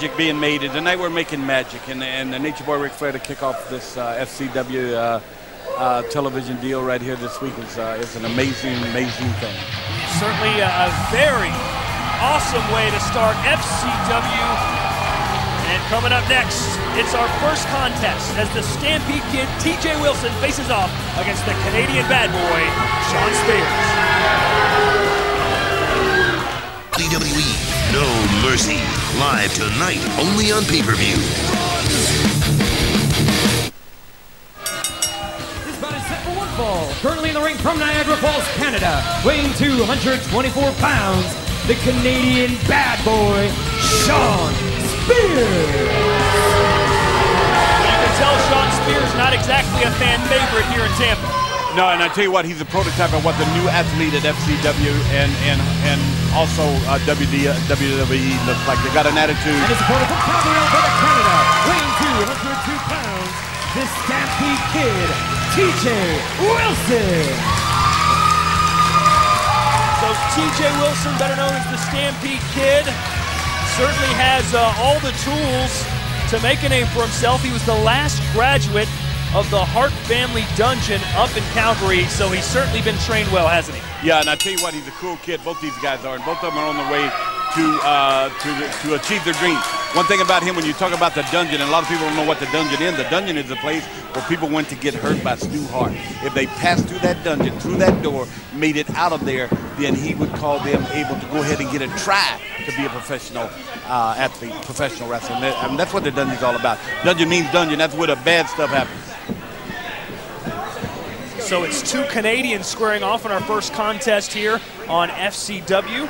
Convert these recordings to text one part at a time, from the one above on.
Magic being made. Tonight we're making magic, and the Nature Boy Ric Flair to kick off this FCW television deal right here this week is an amazing thing. Certainly a very awesome way to start FCW. And coming up next, it's our first contest as the Stampede Kid TJ Wilson faces off against the Canadian bad boy Shawn Spears. WWE No Mercy, live tonight, only on pay-per-view. This bout is set for one fall. Currently in the ring from Niagara Falls, Canada, weighing 224 pounds, the Canadian bad boy, Shawn Spears. You can tell Shawn Spears not exactly a fan favorite here in Tampa. No, and I tell you what, he's a prototype of what the new athlete at FCW and also WWE looks like. They got an attitude. And his opponent from Calgary, Alberta, Canada, weighing 202 pounds, the Stampede Kid, TJ Wilson. So TJ Wilson, better known as the Stampede Kid, certainly has all the tools to make a name for himself. He was the last graduate of the Hart family dungeon up in Calgary, so he's certainly been trained well, hasn't he? Yeah, and I tell you what, he's a cool kid. Both these guys are, and both of them are on their way to achieve their dreams. One thing about him, when you talk about the dungeon, and a lot of people don't know what the dungeon is. The dungeon is a place where people went to get hurt by Stu Hart. If they passed through that dungeon, through that door, made it out of there, then he would call them able to go ahead and get a try to be a professional athlete, professional wrestler. I mean, that's what the dungeon's all about. Dungeon means dungeon. That's where the bad stuff happens. So it's two Canadians squaring off in our first contest here on FCW.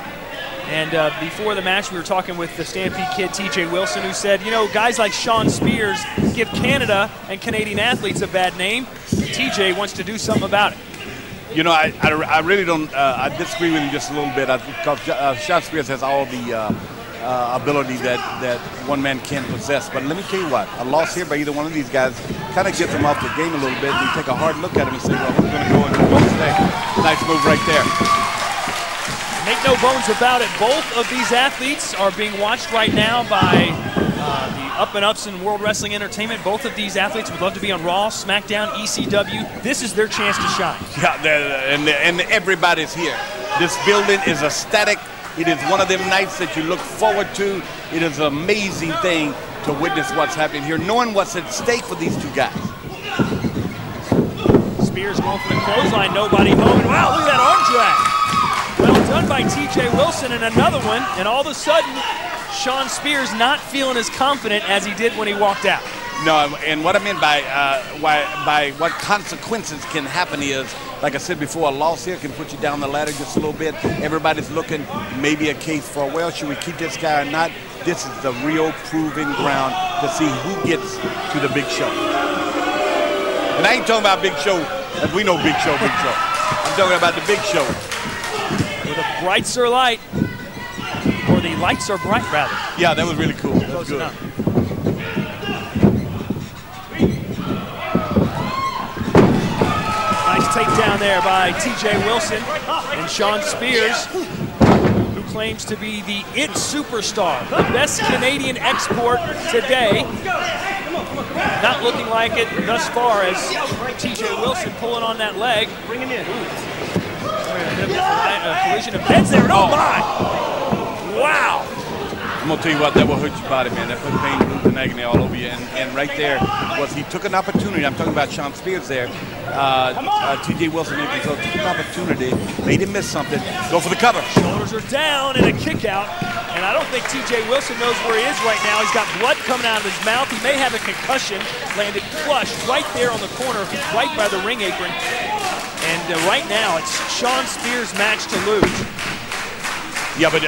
And before the match, we were talking with the Stampede Kid, TJ Wilson, who said, you know, guys like Shawn Spears give Canada and Canadian athletes a bad name. TJ wants to do something about it. You know, I really don't, I disagree with him just a little bit, because Shawn Spears has all the ability that one man can possess. But let me tell you what, a loss here by either one of these guys kind of gets them off the game a little bit, and you take a hard look at him and say, well, who's going to go and who wants today? Nice move right there. Make no bones about it, both of these athletes are being watched right now by the up-and-ups in World Wrestling Entertainment. Both of these athletes would love to be on Raw, SmackDown, ECW. This is their chance to shine. Yeah, and everybody's here. This building is ecstatic. It is one of them nights that you look forward to. It is an amazing thing to witness what's happening here, knowing what's at stake for these two guys. Spears going for the clothesline, nobody home. Wow, look at that arm drag. Well done by TJ Wilson, and another one, and all of a sudden, Shawn Spears not feeling as confident as he did when he walked out. No, and what I mean by what consequences can happen is, like I said before, a loss here can put you down the ladder just a little bit. Everybody's looking, maybe a case for, well, should we keep this guy or not? This is the real proving ground to see who gets to the big show. And I ain't talking about Big Show, as we know Big Show. I'm talking about the big show. Where the brights are light, or the lights are bright, rather. Yeah, that was really cool. That was good. Enough. Nice takedown there by TJ Wilson, and Shawn Spears, who claims to be the IT superstar, the best Canadian export today. Not looking like it thus far, as TJ Wilson pulling on that leg. Bring him in. Collision of heads there. Oh my! Wow! I'm gonna tell you what, that will hurt your body, man. That put pain, blues, and agony all over you. And right there was, he took an opportunity. I'm talking about Shawn Spears there. TJ Wilson took an opportunity, made him miss something. Go for the cover. Shoulders are down and a kick out. And I don't think TJ Wilson knows where he is right now. He's got blood coming out of his mouth. He may have a concussion. Landed flush right there on the corner, right by the ring apron. And right now, it's Shawn Spears' match to lose. Yeah, but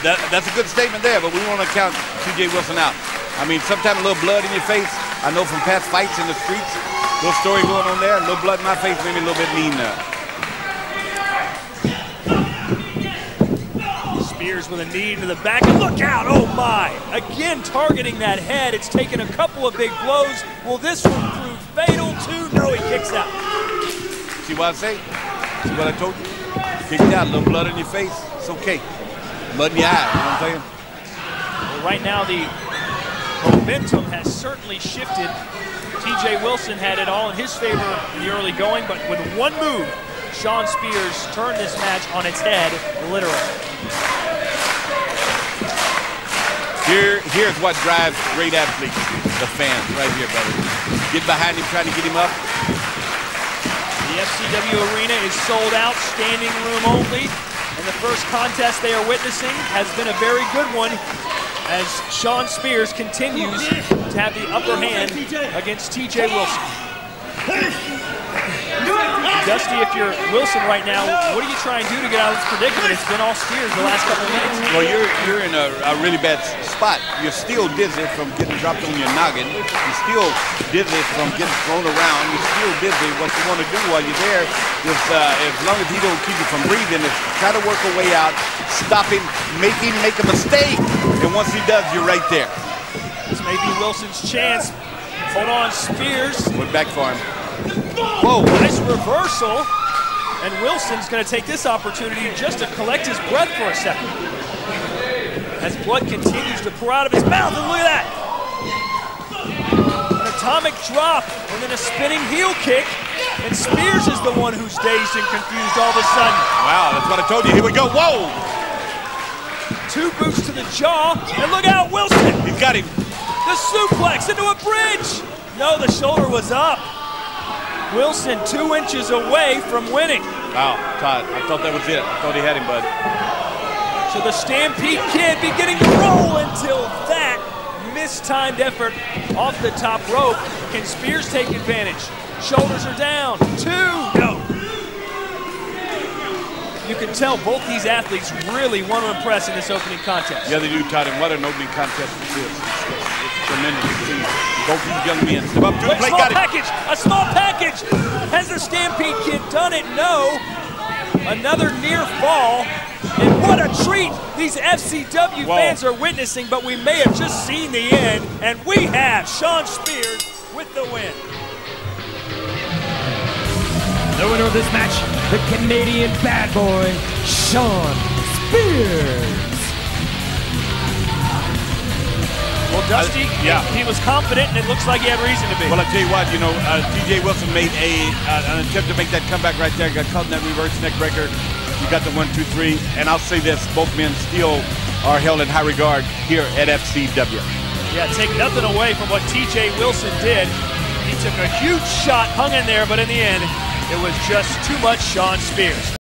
that's a good statement there, but we want to count TJ Wilson out. I mean, sometimes a little blood in your face. I know from past fights in the streets, a little story going on there, a little blood in my face made me a little bit mean now. Spears with a knee to the back, and look out, oh my! Again, targeting that head. It's taken a couple of big blows. Will this one prove fatal too? No, he kicks out. See what I say? See what I told you? Kicked out, a little blood in your face. It's okay. Blood in your eye, you know what I'm saying? Well, right now, the Momentum has certainly shifted. TJ Wilson had it all in his favor in the early going, but with one move, Shawn Spears turned this match on its head, literally. Here's what drives great athletes, the fans, right here, brother. Get behind him, trying to get him up. The FCW arena is sold out, standing room only, and the first contest they are witnessing has been a very good one as Shawn Spears continues to have the upper hand against TJ Wilson. Dusty, if you're Wilson right now, what are you trying to do to get out of this predicament? It's been all Spears the last couple of minutes. Well, you're in a really bad spot. You're still dizzy from getting dropped on your noggin. You're still dizzy from getting thrown around. You're still dizzy. What you want to do while you're there is, as long as he don't keep you from breathing, is try to work a way out, stop him, make him make a mistake, and once he does, you're right there. This may be Wilson's chance. Hold on, Spears. Went back for him. Whoa. Nice reversal. And Wilson's going to take this opportunity just to collect his breath for a second. As blood continues to pour out of his mouth, and look at that. An atomic drop, and then a spinning heel kick. And Spears is the one who's dazed and confused all of a sudden. Wow, that's what I told you. Here we go. Whoa. 2 boots to the jaw, and look out, Wilson. He's got him. The suplex into a bridge. No, the shoulder was up. Wilson 2 inches away from winning. Wow, Todd, I thought that was it. I thought he had him, bud. So the Stampede Kid beginning to roll until that mistimed effort off the top rope. Can Spears take advantage? Shoulders are down. 2, no. You can tell both these athletes really want to impress in this opening contest. Yeah, they do, Todd, and what an opening contest this is. It's tremendous to see both these young men step up to the plate. Small package, a small package. Has the Stampede Kid done it? No. Another near fall. And what a treat these FCW fans are witnessing, but we may have just seen the end, and we have Shawn Spears with the win. The winner of this match, the Canadian bad boy, Shawn Spears. Well, Dusty, he was confident, and it looks like he had reason to be. Well, I tell you what, you know, TJ Wilson made an attempt to make that comeback right there. Got caught in that reverse neck breaker. You got the 1, 2, 3, and I'll say this: both men still are held in high regard here at FCW. Yeah, take nothing away from what TJ Wilson did. He took a huge shot, hung in there, but in the end, it was just too much Shawn Spears.